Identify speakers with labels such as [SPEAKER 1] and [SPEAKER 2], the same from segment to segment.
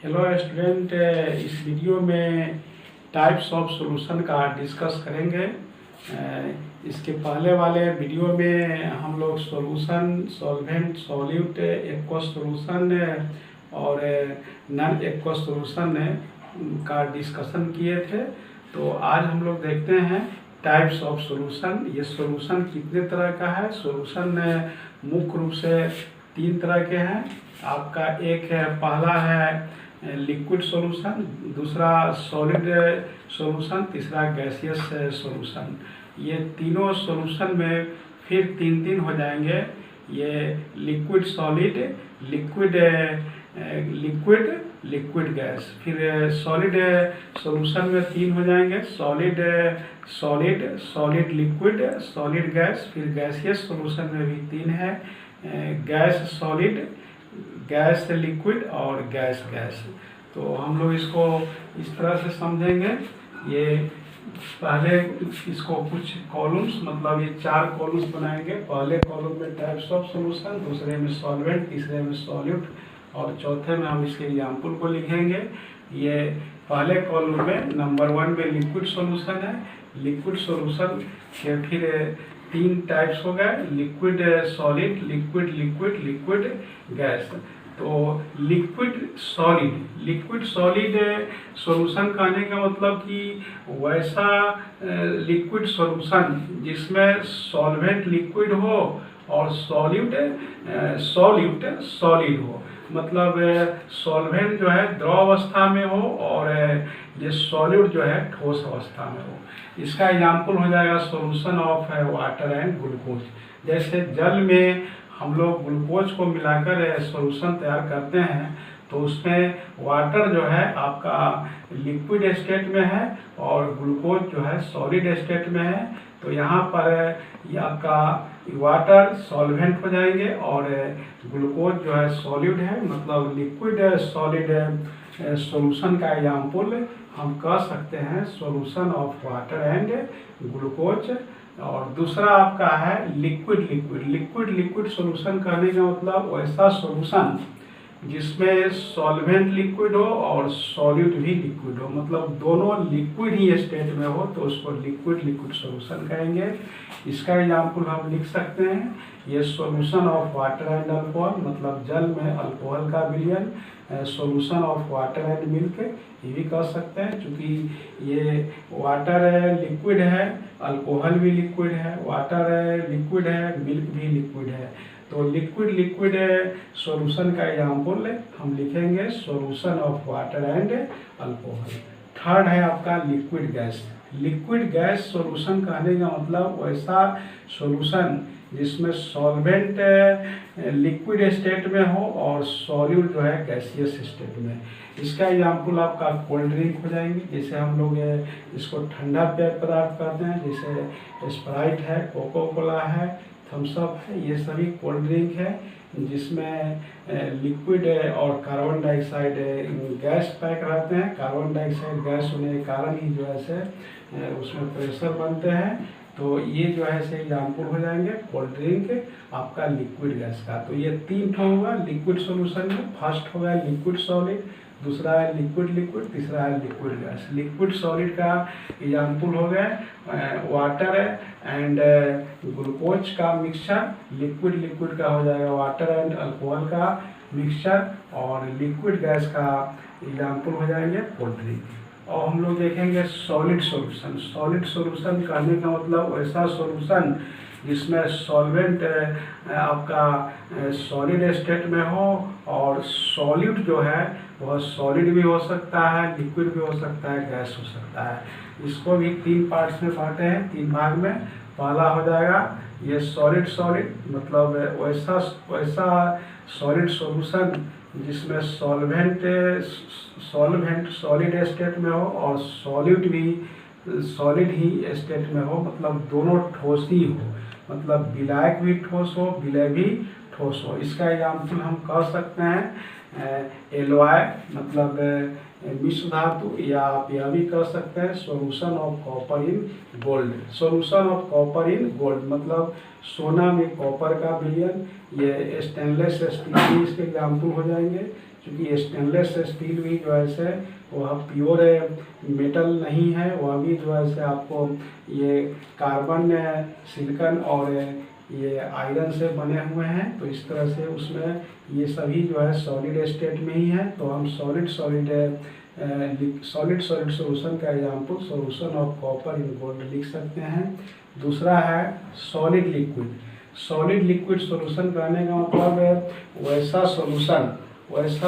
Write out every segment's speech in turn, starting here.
[SPEAKER 1] Hello student, इस video में types of solution का डिस्कस करेंगे। इसके पहले वाले वीडियो में हम लोग solution, solvent, solute, aqueous solution और नॉन एक्वस सॉल्यूशन का डिस्कशन किए थे। तो आज हम लोग देखते हैं टाइप्स ऑफ सॉल्यूशन। ये सॉल्यूशन कितने तरह का है। सॉल्यूशन मुख्य रूप से तीन तरह के हैं। आपका एक है, पहला है लिक्विड सॉल्यूशन, दूसरा सॉलिड सॉल्यूशन, तीसरा गैसियस सॉल्यूशन। ये तीनों सॉल्यूशन में फिर तीन तीन हो जाएंगे। ये liquid solid, liquid liquid liquid gas. फिर सॉलिड सॉल्यूशन में तीन हो जाएंगे, solid solid, solid liquid, solid gas. फिर गैसियस सॉल्यूशन में भी तीन है, गैस सॉलिड, गैस लिक्विड और गैस गैस। तो हम लोग इसको इस तरह से समझेंगे। ये पहले इसको कुछ कॉलम्स, मतलब ये चार कॉलम्स बनाएंगे। पहले कॉलम में टाइप्स ऑफ सॉल्यूशन, दूसरे में सॉल्वेंट, तीसरे में सॉल्यूट और चौथे में हम इसके एग्जाम्पल को लिखेंगे। ये पहले कॉलम में नंबर 1 में लिक्विड सॉल्यूशन है। लिक्विड सॉल्यूशन के फिर तीन टाइप्स हो गए, liquid solid, liquid liquid, liquid gas. तो liquid solid, liquid solid solution कहने का मतलब कि वैसा लिक्विड सॉल्यूशन जिसमें सॉल्वेंट लिक्विड हो और सॉल्यूट सॉल्यूट सॉलिड हो। मतलब सॉल्वेंट जो है द्रव अवस्था में हो और ये सॉल्यूट जो है ठोस अवस्था में हो। इसका एग्जाम्पल हो जाएगा solution of water and glucose. जैसे जल में हम लोग ग्लूकोज को मिलाकर सॉल्यूशन तैयार करते हैं, तो उसमें वाटर जो है आपका लिक्विड स्टेट में है और ग्लूकोज जो है सॉलिड स्टेट में है। तो यहाँ पर ये आपका वाटर सॉल्वेंट हो जाएंगे और ग्लूकोज जो है सॉलिड है। मतलब लिक्विड सॉलिड सॉल्यूशन का एग्जाम्पल हम कह सकते हैं solution of water and glucose. और दूसरा आपका है liquid liquid, liquid liquid solution कहने का मतलब वैसा सॉल्यूशन जिसमें सॉल्वेंट लिक्विड हो और सॉल्यूट भी लिक्विड हो। मतलब दोनों लिक्विड ही स्टेट में हो तो उसको लिक्विड लिक्विड सॉल्यूशन कहेंगे। इसका एग्जाम्पल हम लिख सकते हैं, ये solution of water and alcohol, मतलब जल में अल्कोहल का विलयन। Solution of water and milk ये भी कह सकते हैं, क्योंकि ये वाटर लिक्विड है, अल्कोहल भी लिक्विड है, वाटर लिक्विड है, मिल्क भी लिक्विड है। तो लिक्विड लिक्विड सॉल्यूशन का एग्जाम्पल हम लिखेंगे solution of water and alcohol. Third है आपका liquid gas. Liquid gas solution कहने का मतलब वैसा सॉल्यूशन जिसमें सॉल्वेंट लिक्विड स्टेट में हो और सॉल्यूट जो है गैसियस स्टेट में। इसका एग्जाम्पल आपका कोल्ड ड्रिंक हो जाएंगे। जैसे हम लोग इसको ठंडा पेय पदार्थ कहते हैं, जैसे स्प्राइट है, कोको कोला है, थम्स अप है, ये सभी कोल्ड ड्रिंक है जिसमें लिक्विड और कार्बन डाइऑक्साइड गैस पैक रहते हैं। कार्बन डाइऑक्साइड गैस होने के कारण ही जो है उसमें प्रेशर बनते हैं। तो ये जो है से एग्जाम्पल हो जाएंगे कोल्ड ड्रिंक आपका लिक्विड गैस का। तो ये तीन ठो होगा लिक्विड सॉल्यूशन में। फर्स्ट होगा लिक्विड सॉलिड, दूसरा है लिक्विड लिक्विड, तीसरा है लिक्विड गैस। लिक्विड सॉलिड का एग्जाम्पल हो गए वाटर एंड ग्लूकोज का मिक्सचर। लिक्विड लिक्विड का हो जाएगा वाटर एंड अल्कोहल का मिक्सचर और लिक्विड गैस का एग्जाम्पल हो जाएंगे कोल्ड ड्रिंक। और हम लोग देखेंगे सॉलिड सॉल्यूशन। सॉलिड सॉल्यूशन कहने का मतलब वैसा सॉल्यूशन जिसमें सॉल्वेंट आपका सॉलिड स्टेट में हो और सॉल्यूट जो है वह सॉलिड भी हो सकता है, लिक्विड भी हो सकता है, गैस हो सकता है। इसको भी तीन पार्ट्स में बांटे हैं, तीन भाग में। पहला हो जाएगा ये सॉलिड सॉलिड, मतलब वैसा सॉलिड सॉल्यूशन जिसमें सॉल्वेंट सॉलिड स्टेट में हो और सॉल्यूट भी सॉलिड ही स्टेट में हो। मतलब दोनों ठोस ही हो, मतलब विलायक भी ठोस हो, विलय भी ठोस हो। इसका एग्जाम्पल हम कह सकते हैं एलॉय, मतलब मिश्र धातु, या आप यह भी कह सकते हैं solution of copper in gold. Solution of copper in gold मतलब सोना में कॉपर का विलयन। ये स्टेनलेस स्टील इसके एग्जाम्पल हो जाएंगे। क्योंकि स्टेनलेस स्टील भी जो है से वह प्योर मेटल नहीं है, वह भी जो है से आपको ये कार्बन, सिलिकॉन और ये आयरन से बने हुए हैं। तो इस तरह से उसमें ये सभी जो है सॉलिड स्टेट में ही है। तो हम सॉलिड सॉल्यूशन का example solution of copper in gold लिख सकते हैं। दूसरा है solid liquid. Solid liquid solution कहने का मतलब है वैसा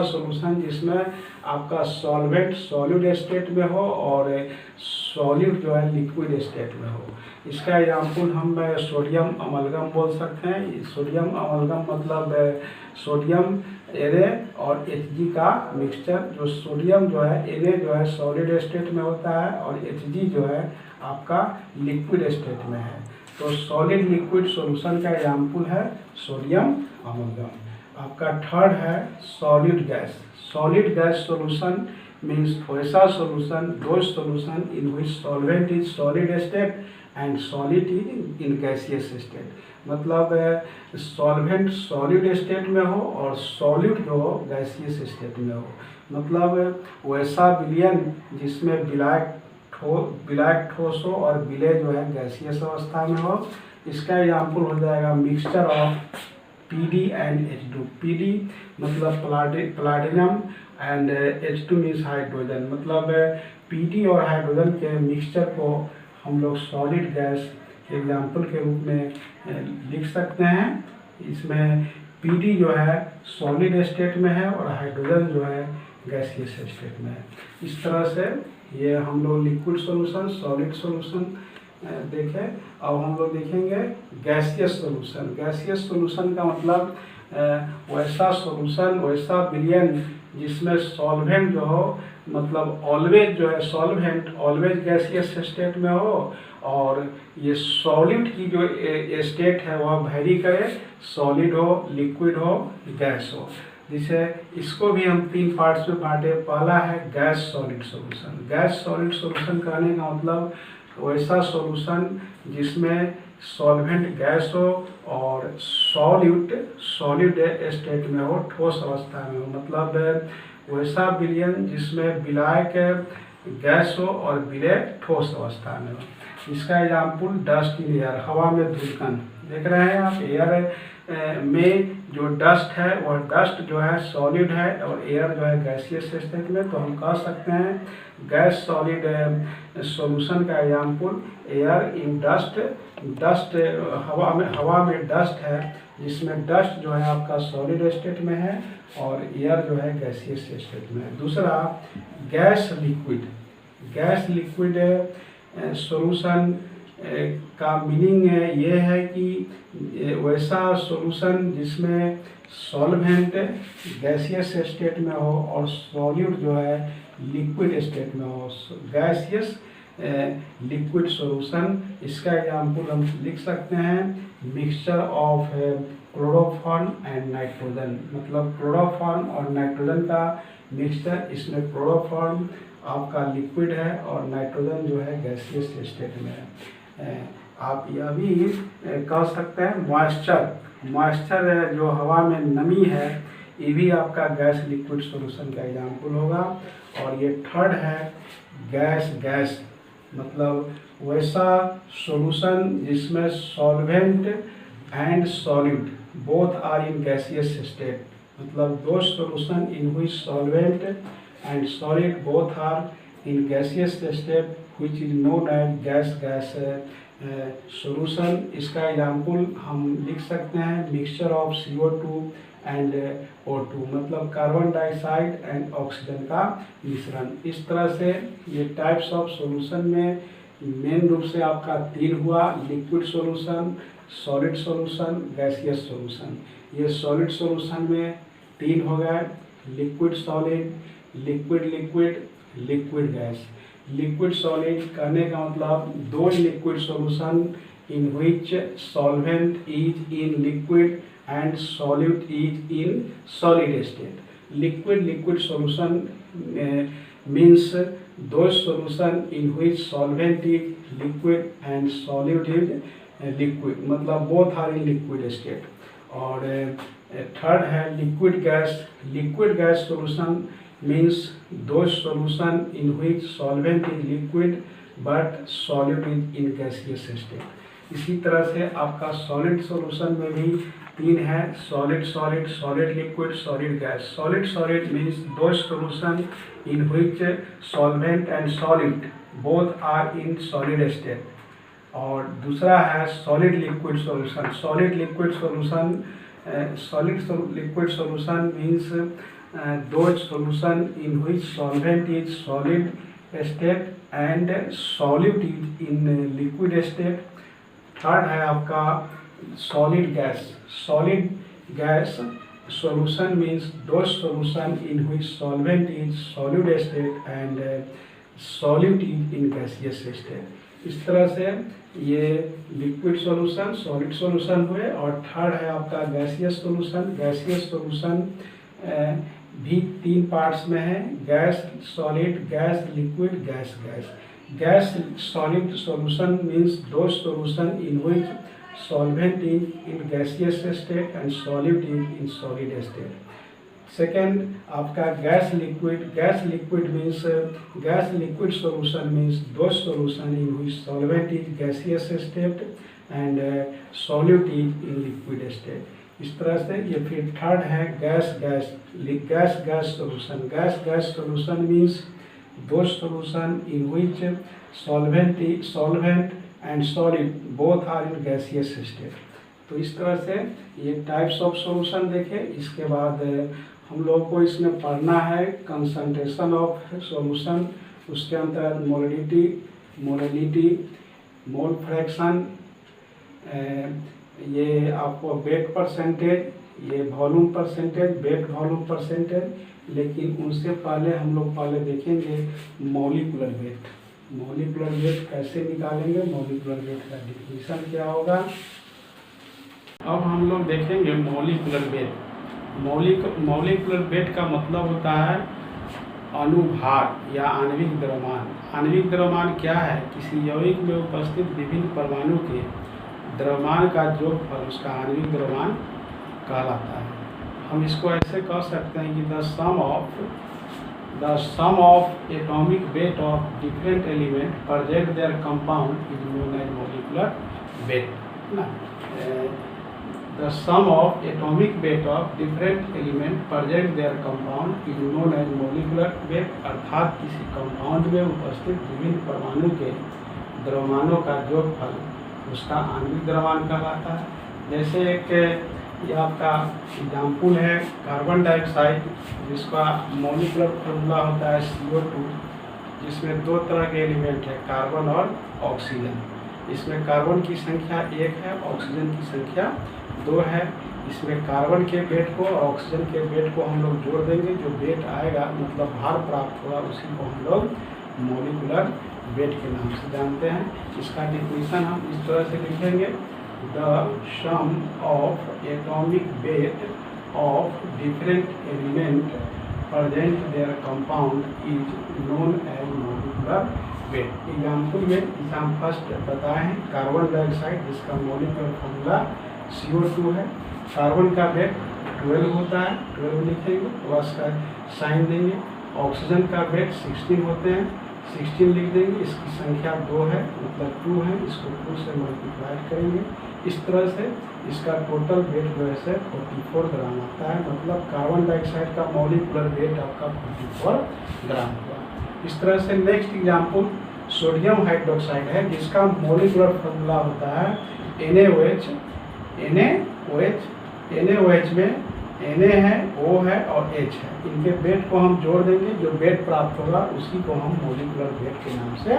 [SPEAKER 1] सॉल्यूशन जिसमें आपका सॉल्वेंट सॉलिड स्टेट में हो और सॉलिड जो है लिक्विड स्टेट में हो। इसका एग्जाम्पल हम सोडियम अमलगम बोल सकते हैं। सोडियम अमलगम मतलब सोडियम Na और Hg का मिक्सचर। जो सोडियम जो है Na जो है सॉलिड स्टेट में होता है और Hg जो है आपका लिक्विड स्टेट में है। तो सॉलिड लिक्विड सॉल्यूशन का एग्जाम्पल है सोडियम अमलगम। आपका थर्ड है solid gas. Solid gas solution means वैसा solution, those solution in which solvent is solid state and solid is in gaseous state। मतलब सॉल्वेंट सॉलिड स्टेट में हो और solid जो हो गैसियस स्टेट में हो। मतलब वैसा विलयन जिसमें विलायक ठोस हो और विलय जो है गैसियस अवस्था में हो। इसका एग्जाम्पल हो जाएगा mixture of PD and H2। PD मतलब platinum and H2 means hydrogen. मतलब PD और हाइड्रोजन के मिक्सचर को हम लोग सॉलिड गैस के एग्जाम्पल के रूप में लिख सकते हैं। इसमें PD जो है सॉलिड स्टेट में है और हाइड्रोजन जो है गैसियस स्टेट में है। इस तरह से ये हम लोग लिक्विड सॉल्यूशन, सॉलिड सॉल्यूशन देखें। अब हम लोग देखेंगे गैसियस सॉल्यूशन। गैसियस सॉल्यूशन का मतलब वैसा सॉल्यूशन, वैसा विलयन जिसमें सॉल्वेंट जो हो, मतलब ऑलवेज जो है सॉल्वेंट ऑलवेज गैसियस स्टेट में हो और ये सॉलिड की जो स्टेट है वह वेरी करे, सॉलिड हो, लिक्विड हो, गैस हो। जिसे इसको भी हम 3 पार्ट्स में बांटे। पहला है gas solid solution. Gas solid solution कहने का मतलब वैसा सॉल्यूशन जिसमें सॉल्वेंट गैस हो और सॉलिड स्टेट में हो, ठोस अवस्था में हो। मतलब वैसा विलयन जिसमें विलायक गैस हो और विलय ठोस अवस्था में हो। इसका एग्जाम्पल डस्ट इन एयर, हवा में धूलकण। देख रहे हैं आप, एयर में जो डस्ट है वह डस्ट जो है सॉलिड है और एयर जो है गैसियस स्टेट में। तो हम कह सकते हैं गैस सॉलिड सॉल्यूशन का example air in dust. Dust हवा में डस्ट है जिसमें डस्ट जो है आपका सॉलिड स्टेट में है और एयर जो है गैसियस स्टेट में है। दूसरा gas liquid. Gas liquid solution का मीनिंग ये है कि वैसा सॉल्यूशन जिसमें सॉल्वेंट गैसियस स्टेट में हो और सॉलिड जो है लिक्विड स्टेट में हो। Gaseous liquid solution. इसका एग्जाम्पल हम लिख सकते हैं mixture of chloroform and nitrogen. मतलब क्लोरोफॉर्म और नाइट्रोजन का मिक्सचर। इसमें क्लोरोफॉर्म आपका लिक्विड है और नाइट्रोजन जो है गैसियस स्टेट में है। आप यह भी कह सकते हैं मॉइस्चर जो हवा में नमी है, ये भी आपका गैस लिक्विड सॉल्यूशन का एग्जाम्पल होगा। और ये थर्ड है गैस। मतलब वैसा सॉल्यूशन जिसमें solvent and solid both are in gaseous state. मतलब दो solution in which solvent and solid both are in gaseous state which is known as gas solution। इसका एग्जाम्पल हम लिख सकते हैं mixture of CO2 and O2। मतलब carbon dioxide and oxygen का मिश्रण। इस तरह से ये टाइप्स ऑफ सॉल्यूशन में मेन रूप से आपका 3 हुआ, liquid solution, solid solution, gaseous solution. ये सॉलिड सॉल्यूशन में 3 हो गए, liquid solid, liquid liquid gas. Liquid solid कहने का मतलब the liquid solution in which solvent is in liquid and solid is in solid state. Liquid solution means दो solution in which solvent is liquid and solid is liquid. मतलब both are in liquid state. और third है liquid gas. Liquid gas solution means those solution in which solvent is liquid but solid is in gaseous state। इसी तरह से आपका solid solution में भी तीन है, solid solid, solid liquid, solid gas. Solid solid means those solution in which solvent and solid both are in solid state। और दूसरा है solid liquid solution. Solid liquid solution, solid liquid solution means those solution in which solvent is solid state and solute is in liquid state। Third है आपका solid gas। solid gas solution means those solution in which solvent is solid state and solute is in gaseous state। इस तरह से ये liquid solution, solid solution हुए। और third है आपका गैसियस सॉल्यूशन। गैसियस सॉल्यूशन भी तीन पार्ट्स में है, gas solid, gas liquid, gas gas. Gas solid solution means दो solution in which solvent is in gaseous state and solid is in solid state. Second आपका gas liquid. Gas liquid means gas liquid solution means दो solution in which solvent is gaseous state and solid is in liquid state. इस तरह से ये फिर third है gas gas. Gas gas solution. Gas gas solution means दो solution in which solvent and solid both are in gaseous state. तो इस तरह से ये टाइप्स ऑफ सॉल्यूशन देखे। इसके बाद हम लोग को इसमें पढ़ना है कंसंट्रेशन ऑफ सॉल्यूशन, उसके अंतर्गत मोलैलिटी, मोल फ्रैक्शन, ये आपको वेट परसेंटेज, ये volume percentage, weight volume percentage. लेकिन उनसे पहले हम लोग पहले देखेंगे मॉलिक्यूलर वेट। मॉलिक्यूलर वेट कैसे निकालेंगे, मॉलिक्यूलर वेट का डिफिनीशन क्या होगा। अब हम लोग देखेंगे मॉलिक्यूलर वेट। मॉलिक्यूलर वेट का मतलब होता है अनुभार या आणविक द्रव्यमान। आणविक द्रव्यमान क्या है, किसी यौगिक में उपस्थित विभिन्न परमाणु के द्रव्यमान का जोगफल उसका आणविक द्रव्यमान कहलाता है। हम इसको ऐसे कह सकते हैं कि the sum of atomic weight of different element present there compound is known as molecular weight ना। The sum of atomic weight of different element present there compound is known as molecular weight. अर्थात किसी compound में उपस्थित विभिन्न परमाणु के द्रव्यमानों का जोगफल उसका आणविक द्रव्यमान कहलाता है। जैसे एक ये आपका एग्जाम्पल है कार्बन डाइऑक्साइड, जिसका मॉलिक्यूलर फॉर्मूला होता है CO2, जिसमें दो तरह के एलिमेंट है, कार्बन और ऑक्सीजन। इसमें कार्बन की संख्या 1 है, ऑक्सीजन की संख्या 2 है। इसमें कार्बन के वेट को और ऑक्सीजन के वेट को हम लोग जोड़ देंगे, जो वेट आएगा मतलब भार प्राप्त होगा, उसी को हम लोग मॉलिक्यूलर वेट के नाम से जानते हैं। इसका डिफिनीशन हम इस तरह से लिखेंगे, the sum of atomic weight of different element present there compound is known as molecular weight. Example में इसे हम फर्स्ट बताए हैं कार्बन डाइऑक्साइड, जिसका मॉलिक्यूलर फॉर्मूला CO2 है। कार्बन का वेट 12 होता है, 12 लिखेंगे तो उसका साइन देंगे। ऑक्सीजन का वेट 16 होते हैं, 16 लिख देंगे। इसकी संख्या 2 है मतलब 2 है, इसको 2 से मल्टीप्लाई करेंगे। इस तरह से इसका टोटल वेट जो है 44 ग्राम आता है। मतलब कार्बन डाइऑक्साइड का मॉलिक्यूलर वेट आपका 44 ग्राम हुआ। इस तरह से नेक्स्ट एग्जाम्पल सोडियम हाइड्रोक्साइड है, जिसका मॉलिक्यूलर फॉर्मूला होता है NaOH। NaOH में Na है, O है और H है। इनके वेट को हम जोड़ देंगे, जो वेट प्राप्त होगा उसी को हम मॉलिक्यूलर वेट के नाम से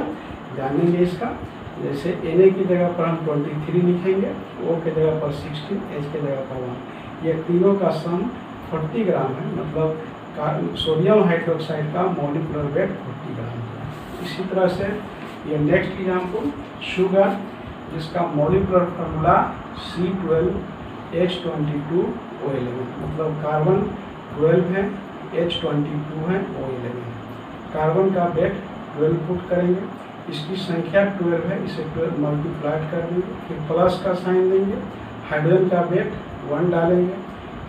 [SPEAKER 1] जानेंगे। इसका जैसे Na की जगह पर हम 23 लिखेंगे, O के जगह पर 16, H के जगह पर 1। ये तीनों का सम 40 ग्राम है। मतलब सोडियम हाइड्रोक्साइड का मॉलिक्यूलर वेट 40 ग्राम है। इसी तरह से ये नेक्स्ट एग्जाम्पल शुगर, जिसका मॉलिक्यूलर फॉर्मूला C12H22O11। मतलब कार्बन 12 है, H22 है, O11। कार्बन का वेट 12 पुट करेंगे, इसकी संख्या 12 है, इसे 12 मल्टीप्लाई कर देंगे, फिर प्लस का साइन देंगे। हाइड्रोजन का वेट 1 डालेंगे,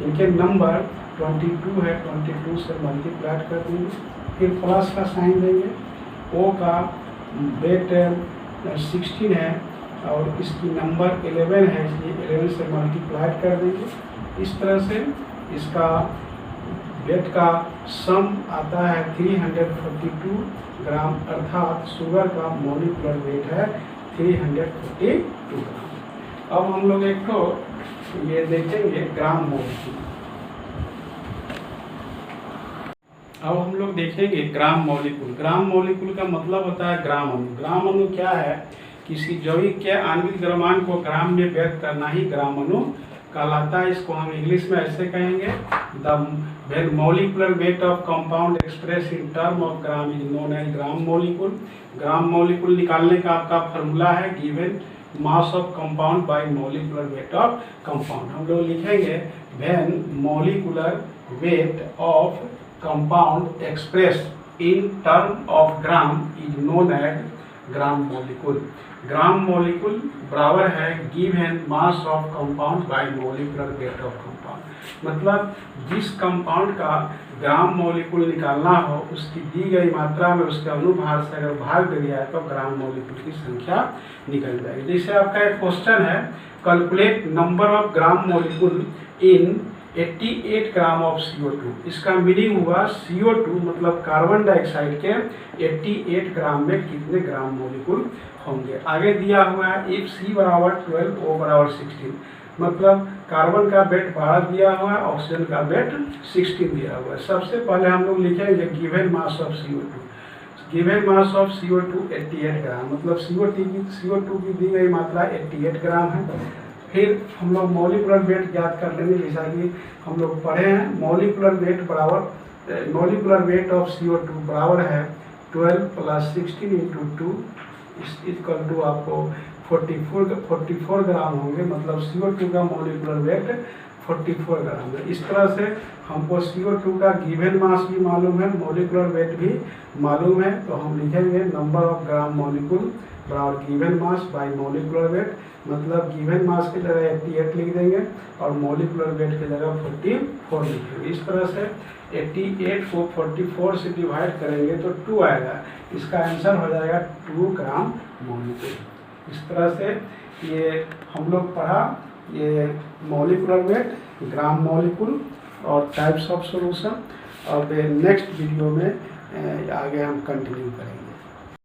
[SPEAKER 1] इनके नंबर 22 है, 22 से मल्टीप्लाई कर देंगे, फिर प्लस का साइन देंगे। ओ का वेट 16 है और इसकी नंबर 11 है, इसलिए 11 से मल्टीप्लाई कर देंगे। इस तरह से इसका वेट का सम आता है 342 ग्राम, अर्थात शुगर का मॉलिक्यूलर वेट है 342 ग्राम। अब हम लोग एक तो ये देखेंगे ग्राम मॉलिक्यूल। अब हम लोग देखेंगे ग्राम मॉलिक्यूल। ग्राम मॉलिक्यूल का मतलब होता है ग्राम अणु। ग्राम अणु क्या है? किसी यौगिक के आणविक द्रव्यमान को ग्राम में व्यक्त करना ही ग्राम अणु कहलाता है। इसको हम इंग्लिश में ऐसे कहेंगे, the molecular weight of compound express in term of gram is known as gram molecule. Gram molecule निकालने का आपका फॉर्मूला है given mass of compound by molecular weight of compound. हम लोग लिखेंगे when molecular weight of compound express in term of gram is known as gram molecule. Gram molecule बराबर है given mass of compound by molecular weight of compound. मतलब जिस compound का gram molecule निकालना हो उसकी दी गई मात्रा में उसके अनुभार से अगर भाग दे दिया है तो ग्राम मॉलिक्यूल की संख्या निकल जाएगी। जैसे आपका एक क्वेश्चन है, calculate number of gram molecule in 88 gram of CO2। इसका मीनिंग हुआ CO2 मतलब कार्बन डाइऑक्साइड के 88 ग्राम में कितने ग्राम मॉलिक्यूल होंगे। आगे दिया हुआ है इफ C बराबर 12 O बराबर 16, मतलब कार्बन का वेट 12 दिया हुआ है, ऑक्सीजन का वेट 16 दिया हुआ है। सबसे पहले हम लोग लिखेंगे given mass of CO2। Given mass of CO2 88 ग्राम, मतलब CO2 की दी गई मात्रा 88 ग्राम है। फिर हम लोग मॉलिक्यूलर वेट ज्ञात कर लेंगे, जैसा कि हम लोग पढ़े हैं। मॉलिक्यूलर वेट ऑफ CO2 बराबर है 12 प्लस 16 इंटू 2 इक्वल टू आपको 44 ग्राम होंगे, मतलब CO2 का मॉलिक्यूलर वेट 44 ग्राम है। इस तरह से हमको CO2 का गिवन मास भी मालूम है, मॉलिक्यूलर वेट भी मालूम है, तो हम लिखेंगे नंबर ऑफ ग्राम मॉलिक्यूल बराबर given mass by molecular wait. मतलब गिवन मास की जगह 88 लिख देंगे और मॉलिक्यूलर वेट की जगह 44 लिखेंगे। इस तरह से 88 को 44 से डिवाइड करेंगे तो 2 आएगा। इसका आंसर हो जाएगा 2 ग्राम मॉलिक्यूल। इस तरह से ये हम लोग पढ़ा ये मॉलिक्यूलर वेट, ग्राम मॉलिक्यूल और टाइप्स ऑफ सॉल्यूशन। अब नेक्स्ट वीडियो में आगे हम कंटिन्यू करेंगे।